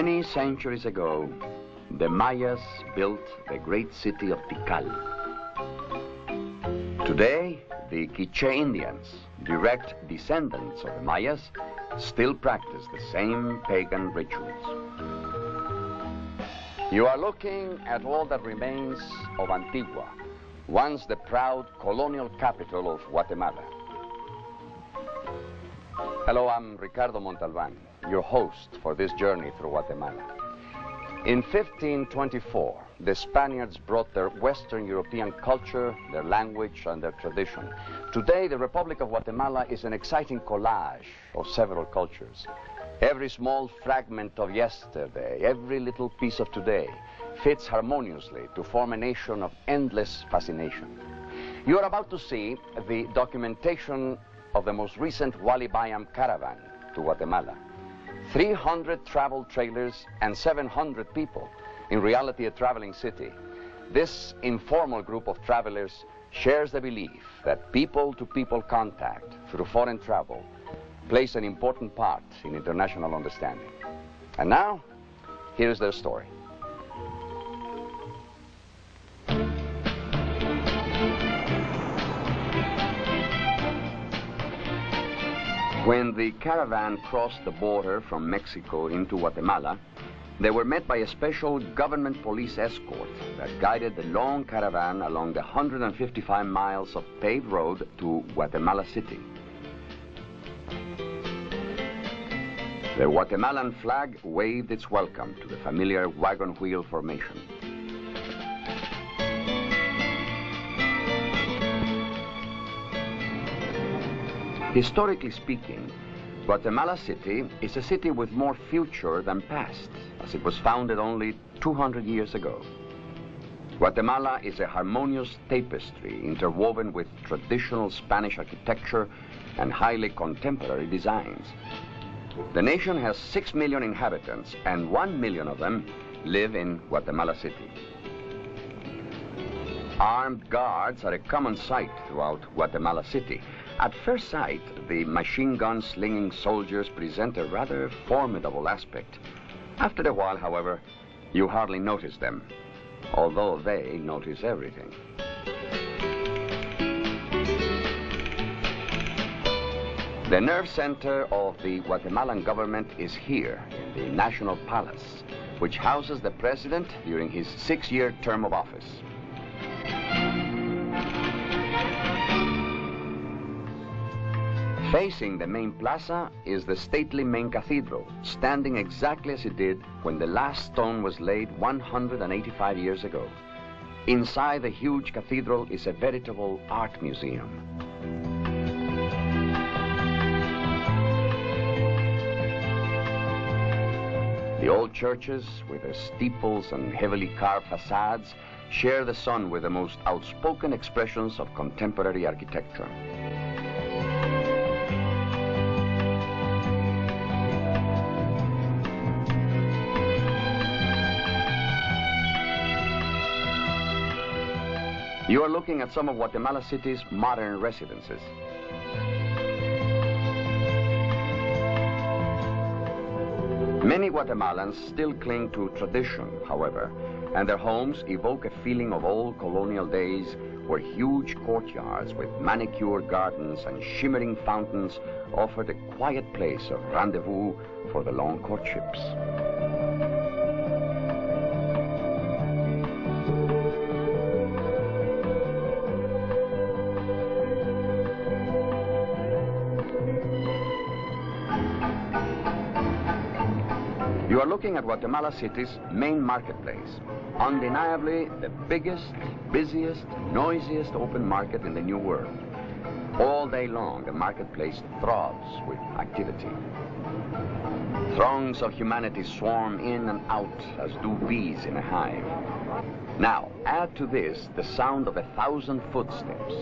Many centuries ago, the Mayas built the great city of Tikal. Today, the Quiche Indians, direct descendants of the Mayas, still practice the same pagan rituals. You are looking at all that remains of Antigua, once the proud colonial capital of Guatemala. Hello, I'm Ricardo Montalban, your host for this journey through Guatemala. In 1524, the Spaniards brought their Western European culture, their language, and their tradition. Today, the Republic of Guatemala is an exciting collage of several cultures. Every small fragment of yesterday, every little piece of today, fits harmoniously to form a nation of endless fascination. You are about to see the documentation of the most recent Wali Bayam Caravan to Guatemala. 300 travel trailers and 700 people, in reality a traveling city. This informal group of travelers shares the belief that people-to-people contact through foreign travel plays an important part in international understanding. And now, here's their story. When the caravan crossed the border from Mexico into Guatemala, they were met by a special government police escort that guided the long caravan along the 155 miles of paved road to Guatemala City. The Guatemalan flag waved its welcome to the familiar wagon wheel formation. Historically speaking, Guatemala City is a city with more future than past, as it was founded only 200 years ago. Guatemala is a harmonious tapestry interwoven with traditional Spanish architecture and highly contemporary designs. The nation has 6 million inhabitants, and 1 million of them live in Guatemala City. Armed guards are a common sight throughout Guatemala City. At first sight, the machine gun slinging soldiers present a rather formidable aspect. After a while, however, you hardly notice them, although they notice everything. The nerve center of the Guatemalan government is here, in the National Palace, which houses the president during his 6-year term of office. Facing the main plaza is the stately main cathedral, standing exactly as it did when the last stone was laid 185 years ago. Inside the huge cathedral is a veritable art museum. The old churches, with their steeples and heavily carved facades, share the sun with the most outspoken expressions of contemporary architecture. You are looking at some of Guatemala City's modern residences. Many Guatemalans still cling to tradition, however, and their homes evoke a feeling of old colonial days where huge courtyards with manicured gardens and shimmering fountains offered a quiet place of rendezvous for the long courtships. You are looking at Guatemala City's main marketplace, undeniably the biggest, busiest, noisiest open market in the New World. All day long, the marketplace throbs with activity. Throngs of humanity swarm in and out as do bees in a hive. Now, add to this the sound of 1,000 footsteps,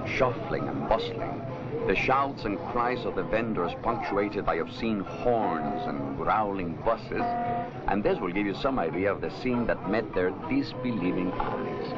shuffling and bustling, the shouts and cries of the vendors punctuated by obscene horns and growling buses, and this will give you some idea of the scene that met their disbelieving eyes.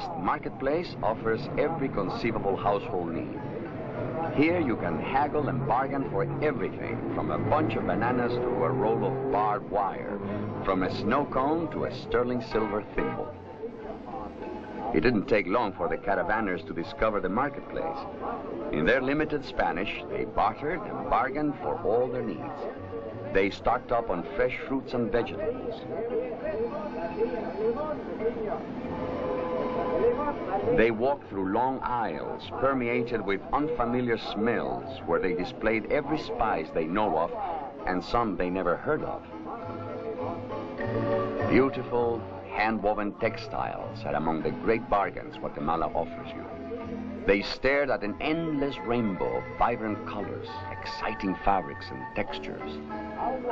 vast marketplace offers every conceivable household need. Here you can haggle and bargain for everything, from a bunch of bananas to a roll of barbed wire, from a snow cone to a sterling silver thimble. It didn't take long for the caravanners to discover the marketplace. In their limited Spanish, they bartered and bargained for all their needs. They stocked up on fresh fruits and vegetables. They walked through long aisles permeated with unfamiliar smells where they displayed every spice they know of and some they never heard of. Beautiful, hand-woven textiles are among the great bargains Guatemala offers you. They stared at an endless rainbow of vibrant colors, exciting fabrics and textures.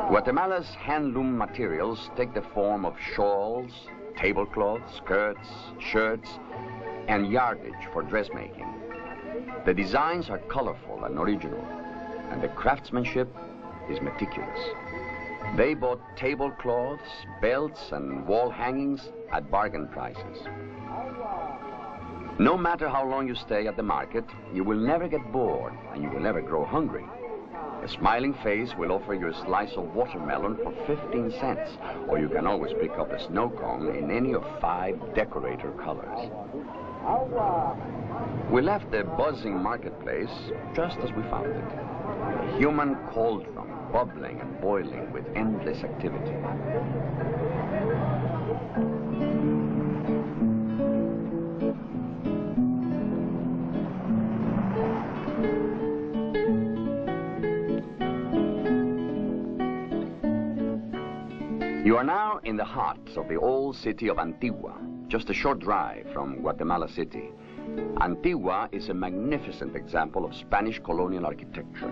Guatemala's handloom materials take the form of shawls, tablecloths, skirts, shirts, and yardage for dressmaking. The designs are colorful and original, and the craftsmanship is meticulous. They bought tablecloths, belts, and wall hangings at bargain prices. No matter how long you stay at the market, you will never get bored and you will never grow hungry. A smiling face will offer you a slice of watermelon for 15 cents, or you can always pick up a snow cone in any of 5 decorator colors. We left the buzzing marketplace just as we found it. A human cauldron, bubbling and boiling with endless activity. You are now in the heart of the old city of Antigua, just a short drive from Guatemala City. Antigua is a magnificent example of Spanish colonial architecture.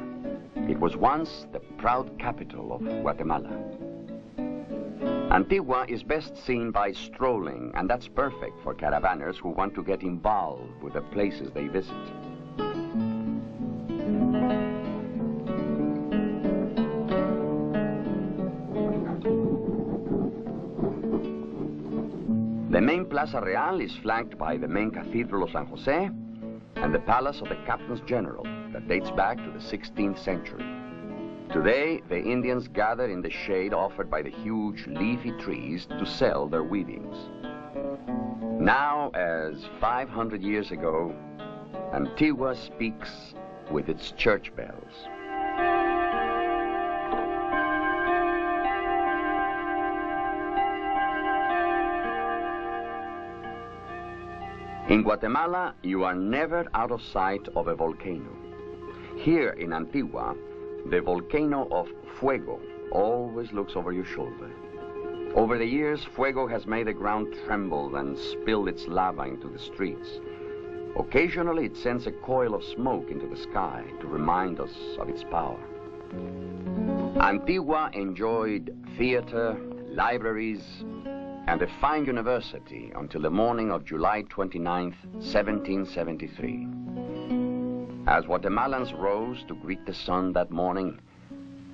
It was once the proud capital of Guatemala. Antigua is best seen by strolling, and that's perfect for caravanners who want to get involved with the places they visit. The main Plaza Real is flanked by the main Cathedral of San Jose and the Palace of the Captains General that dates back to the 16th century. Today, the Indians gather in the shade offered by the huge leafy trees to sell their weavings. Now, as 500 years ago, Antigua speaks with its church bells. In Guatemala, you are never out of sight of a volcano. Here in Antigua, the volcano of Fuego always looks over your shoulder. Over the years, Fuego has made the ground tremble and spilled its lava into the streets. Occasionally, it sends a coil of smoke into the sky to remind us of its power. Antigua enjoyed theater, libraries, and a fine university until the morning of July 29th, 1773. As Guatemalans rose to greet the sun that morning,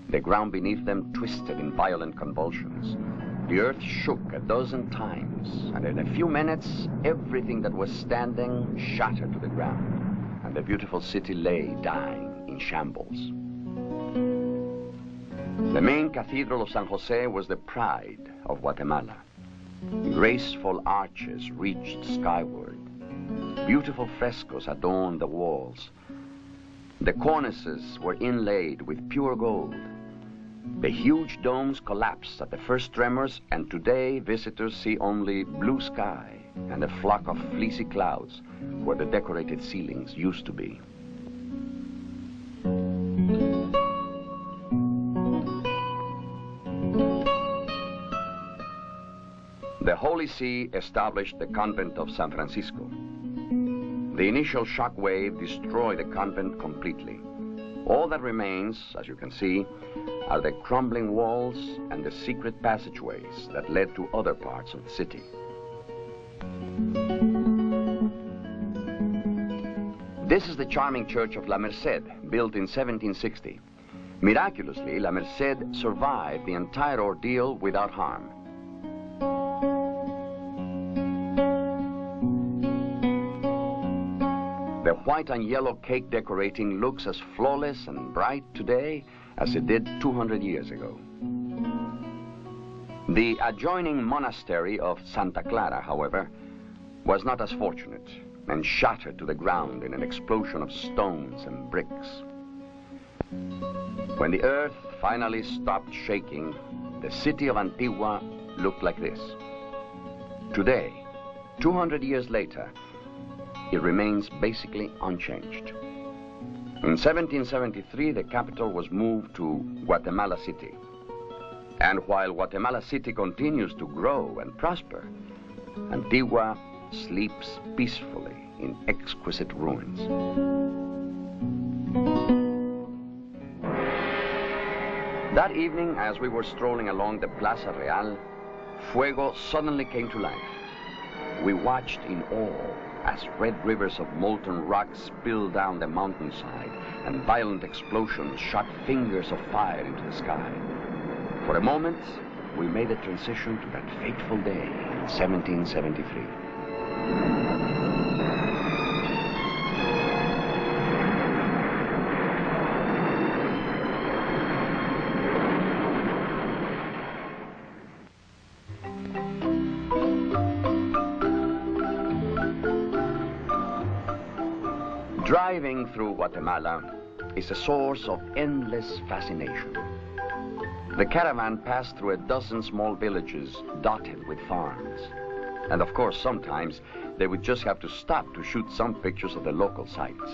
the ground beneath them twisted in violent convulsions. The earth shook a dozen times, and in a few minutes, everything that was standing shattered to the ground, and the beautiful city lay dying in shambles. The main Cathedral of San Jose was the pride of Guatemala. Graceful arches reached skyward. Beautiful frescoes adorned the walls. The cornices were inlaid with pure gold. The huge domes collapsed at the first tremors, and today visitors see only blue sky and a flock of fleecy clouds where the decorated ceilings used to be. The Holy See established the convent of San Francisco. The initial shock wave destroyed the convent completely. All that remains, as you can see, are the crumbling walls and the secret passageways that led to other parts of the city. This is the charming church of La Merced, built in 1760. Miraculously, La Merced survived the entire ordeal without harm. The white and yellow cake decorating looks as flawless and bright today as it did 200 years ago. The adjoining monastery of Santa Clara, however, was not as fortunate and shattered to the ground in an explosion of stones and bricks. When the earth finally stopped shaking, the city of Antigua looked like this. Today, 200 years later, it remains basically unchanged. In 1773, the capital was moved to Guatemala City. And while Guatemala City continues to grow and prosper, Antigua sleeps peacefully in exquisite ruins. That evening, as we were strolling along the Plaza Real, Fuego suddenly came to life. We watched in awe as red rivers of molten rock spilled down the mountainside and violent explosions shot fingers of fire into the sky. For a moment, we made a transition to that fateful day in 1773. Driving through Guatemala is a source of endless fascination. The caravan passed through a dozen small villages dotted with farms. And of course, sometimes they would just have to stop to shoot some pictures of the local sights.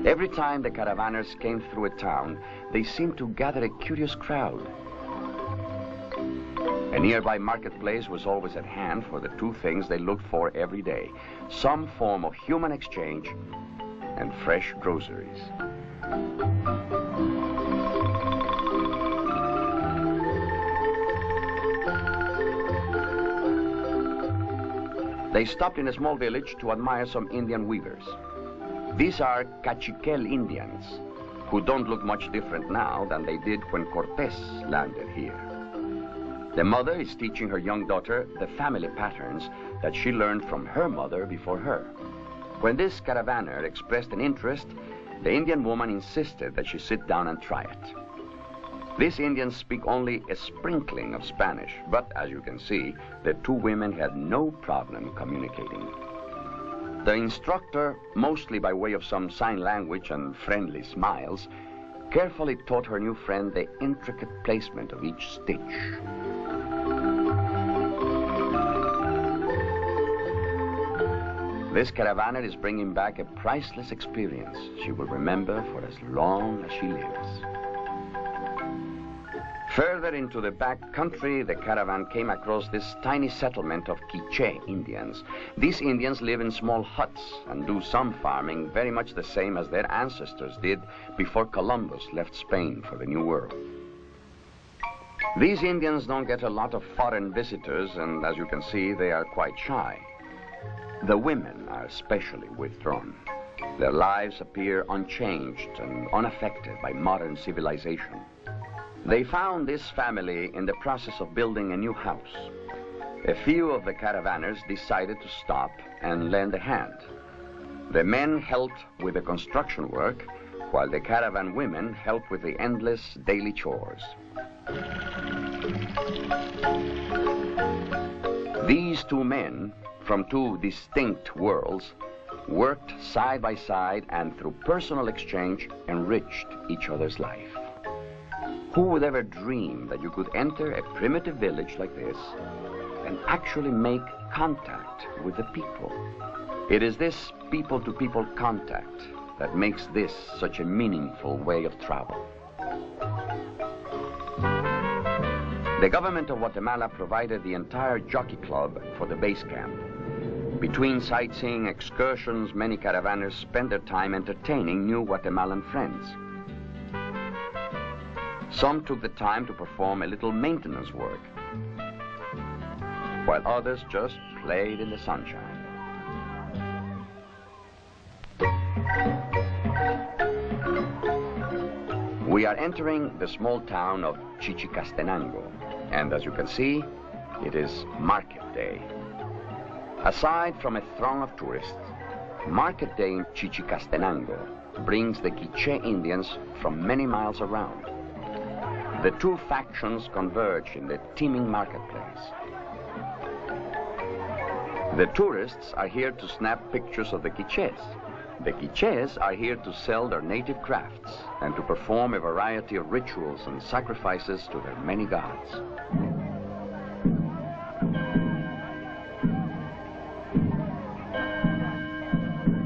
Every time the caravanners came through a town, they seemed to gather a curious crowd. A nearby marketplace was always at hand for the two things they looked for every day: some form of human exchange and fresh groceries. They stopped in a small village to admire some Indian weavers. These are Cachiquel Indians, who don't look much different now than they did when Cortés landed here. The mother is teaching her young daughter the family patterns that she learned from her mother before her. When this caravaner expressed an interest, the Indian woman insisted that she sit down and try it. These Indians speak only a sprinkling of Spanish, but as you can see, the two women had no problem communicating. The instructor, mostly by way of some sign language and friendly smiles, carefully taught her new friend the intricate placement of each stitch. This caravaner is bringing back a priceless experience she will remember for as long as she lives. Further into the back country, the caravan came across this tiny settlement of Quiche Indians. These Indians live in small huts and do some farming very much the same as their ancestors did before Columbus left Spain for the New World. These Indians don't get a lot of foreign visitors, and as you can see, they are quite shy. The women are especially withdrawn. Their lives appear unchanged and unaffected by modern civilization. They found this family in the process of building a new house. A few of the caravanners decided to stop and lend a hand. The men helped with the construction work, while the caravan women helped with the endless daily chores. These two men, from two distinct worlds, worked side by side and through personal exchange enriched each other's life. Who would ever dream that you could enter a primitive village like this and actually make contact with the people? It is this people-to-people contact that makes this such a meaningful way of travel. The government of Guatemala provided the entire jockey club for the base camp. Between sightseeing excursions, many caravanners spent their time entertaining new Guatemalan friends. Some took the time to perform a little maintenance work, while others just played in the sunshine. We are entering the small town of Chichicastenango, and as you can see, it is market day. Aside from a throng of tourists, market day in Chichicastenango brings the Quiche Indians from many miles around. The two factions converge in the teeming marketplace. The tourists are here to snap pictures of the Quiches. The Quiches are here to sell their native crafts and to perform a variety of rituals and sacrifices to their many gods.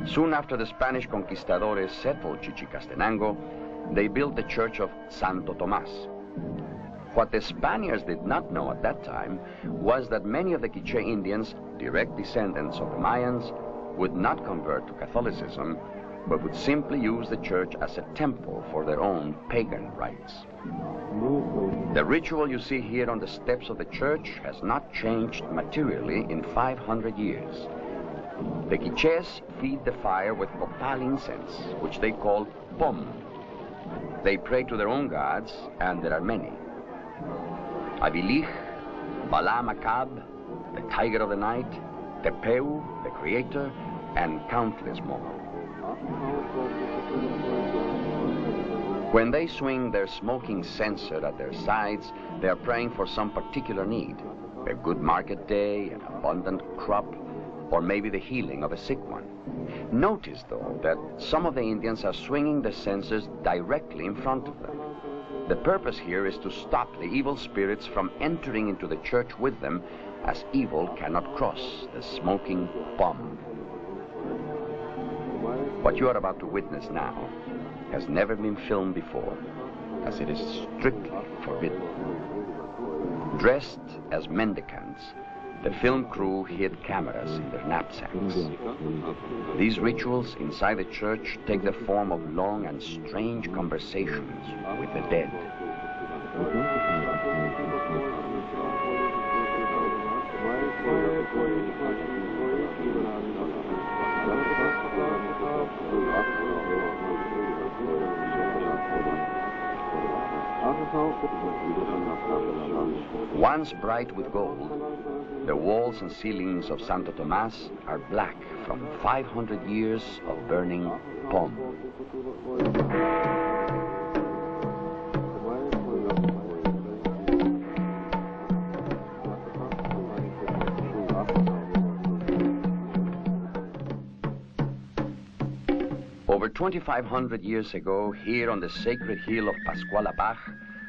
Soon after the Spanish conquistadores settled Chichicastenango, they built the church of Santo Tomás. What the Spaniards did not know at that time was that many of the Quiche Indians, direct descendants of the Mayans, would not convert to Catholicism, but would simply use the church as a temple for their own pagan rites. The ritual you see here on the steps of the church has not changed materially in 500 years. The Quiches feed the fire with copal incense, which they call pom. They pray to their own gods, and there are many. Avilich, Bala Macab, the tiger of the night, Tepeu, the creator, and countless more. When they swing their smoking censer at their sides, they are praying for some particular need, a good market day, an abundant crop, or maybe the healing of a sick one. Notice, though, that some of the Indians are swinging the censers directly in front of them. The purpose here is to stop the evil spirits from entering into the church with them, as evil cannot cross the smoking bomb. What you are about to witness now has never been filmed before, as it is strictly forbidden. Dressed as mendicants, the film crew hid cameras in their knapsacks. These rituals inside the church take the form of long and strange conversations with the dead. Once bright with gold, the walls and ceilings of Santo Tomás are black from 500 years of burning pom. Over 2,500 years ago, here on the sacred hill of Pascualabaj,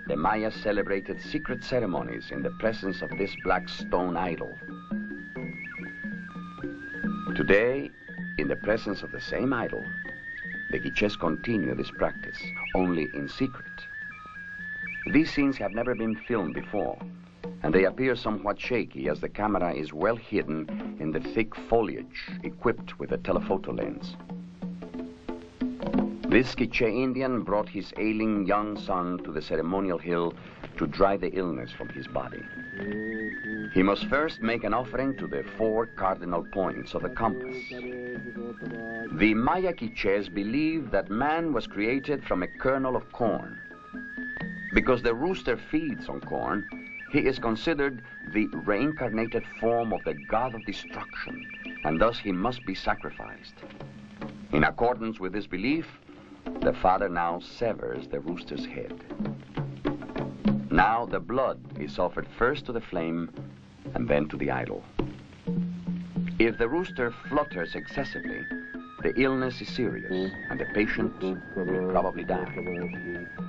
the Mayas celebrated secret ceremonies in the presence of this black stone idol. Today, in the presence of the same idol, the Quiches continue this practice, only in secret. These scenes have never been filmed before, and they appear somewhat shaky as the camera is well hidden in the thick foliage equipped with a telephoto lens. This Quiche Indian brought his ailing young son to the ceremonial hill to dry the illness from his body. He must first make an offering to the 4 cardinal points of the compass. The Maya Quiches believe that man was created from a kernel of corn. Because the rooster feeds on corn, he is considered the reincarnated form of the god of destruction, and thus he must be sacrificed. In accordance with this belief, the father now severs the rooster's head. Now the blood is offered first to the flame and then to the idol. If the rooster flutters excessively, the illness is serious and the patient will probably die.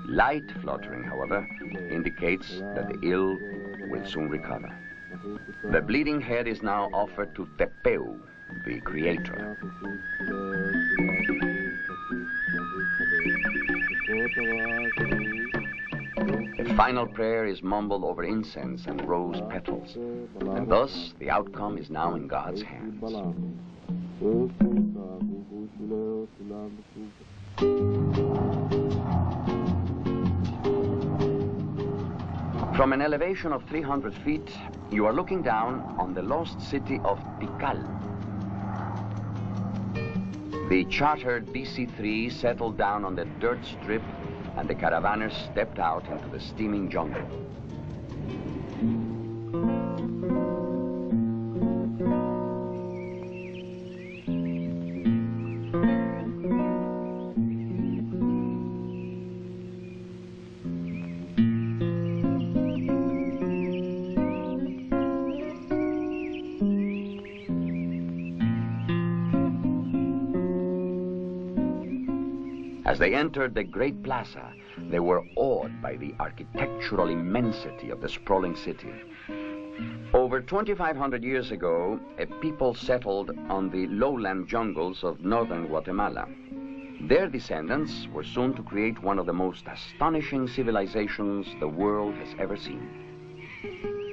Light fluttering, however, indicates that the ill will soon recover. The bleeding head is now offered to Tepeu, the creator. The final prayer is mumbled over incense and rose petals, and thus the outcome is now in God's hands. From an elevation of 300 feet, you are looking down on the lost city of Tikal. The chartered DC-3 settled down on the dirt strip and the caravanners stepped out into the steaming jungle. As they entered the great plaza, they were awed by the architectural immensity of the sprawling city. Over 2,500 years ago, a people settled on the lowland jungles of northern Guatemala. Their descendants were soon to create one of the most astonishing civilizations the world has ever seen.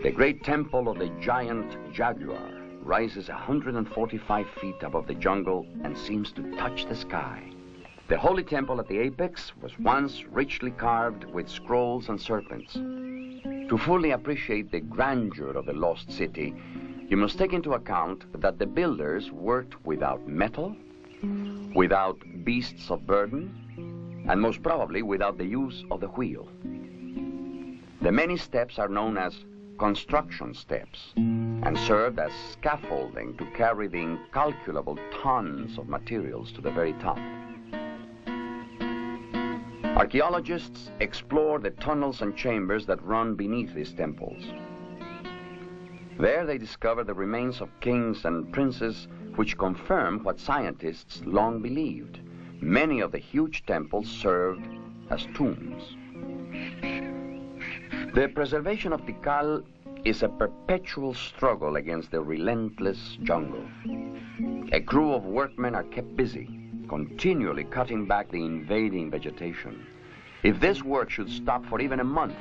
The great temple of the giant jaguar rises 145 feet above the jungle and seems to touch the sky. The holy temple at the apex was once richly carved with scrolls and serpents. To fully appreciate the grandeur of the lost city, you must take into account that the builders worked without metal, without beasts of burden, and most probably without the use of the wheel. The many steps are known as construction steps and served as scaffolding to carry the incalculable tons of materials to the very top. Archaeologists explore the tunnels and chambers that run beneath these temples. There they discover the remains of kings and princes, which confirm what scientists long believed. Many of the huge temples served as tombs. The preservation of Tikal is a perpetual struggle against the relentless jungle. A crew of workmen are kept busy, continually cutting back the invading vegetation. If this work should stop for even a month,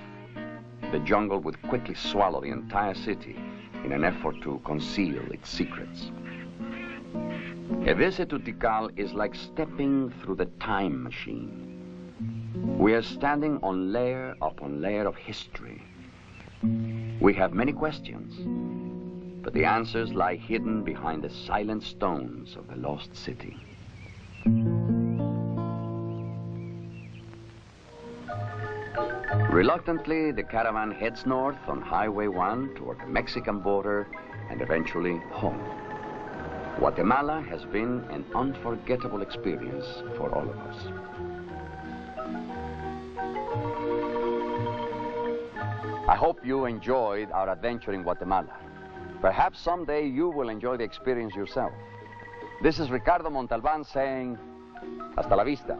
the jungle would quickly swallow the entire city in an effort to conceal its secrets. A visit to Tikal is like stepping through the time machine. We are standing on layer upon layer of history. We have many questions, but the answers lie hidden behind the silent stones of the lost city. Reluctantly, the caravan heads north on Highway 1 toward the Mexican border and eventually home. Guatemala has been an unforgettable experience for all of us. I hope you enjoyed our adventure in Guatemala. Perhaps someday you will enjoy the experience yourself. This is Ricardo Montalban saying, hasta la vista.